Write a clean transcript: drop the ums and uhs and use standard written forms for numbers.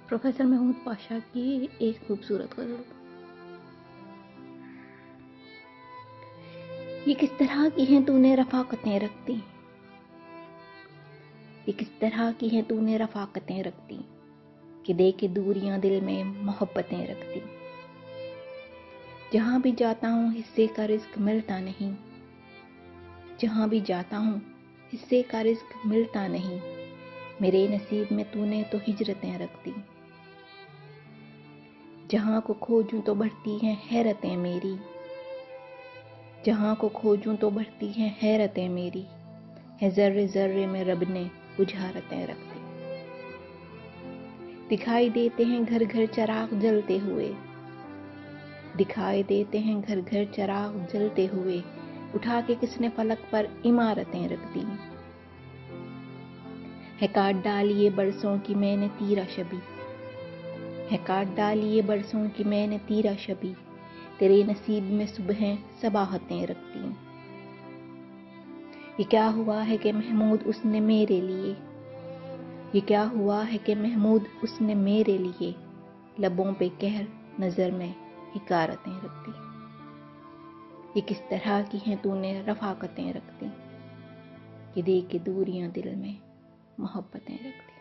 Professor Mahmood Pasha की एक खूबसूरत गज़ल। ये किस तरह की हैं तूने रफ़ाक़तें रखती, ये किस तरह की हैं तूने रफ़ाक़तें रखती, कि दे के दूरियां दिल में मोहब्बतें रखती। जहाँ भी जाता हूँ हिस्से का रिज़्क़ मिलता नहीं, जहाँ भी जाता हूँ हिस्से का रिज़्क़ मिलता नहीं। मेरे नसीब में तूने तो हिजरतें रख दी। जहाँ को खोजूं तो बढ़ती हैं हैरतें मेरी, जहाँ को खोजूं तो बढ़ती हैं हैरतें मेरी। है ज़र्रे ज़र्रे में रब ने बुझारतें रख दी। दिखाई देते हैं घर घर चराग जलते हुए, दिखाई देते हैं घर घर चराग जलते हुए। उठा के किसने फलक पर इमारतें रख दी। है काट डाली ये बरसों की मैंने तीरा शबी, है काट डाली ये बरसों की मैंने तीरा शबी। तेरे नसीब में सुबह सबाहतें रखती। ये क्या हुआ है कि महमूद उसने मेरे लिए, ये क्या हुआ है कि महमूद उसने मेरे लिए। लबों पे कहर नज़र में हिकारतें रखती। ये किस तरह की हैं तूने रफ़ाक़तें रखती, कि दे के दूरियां दिल में मोहब्बतें रखती।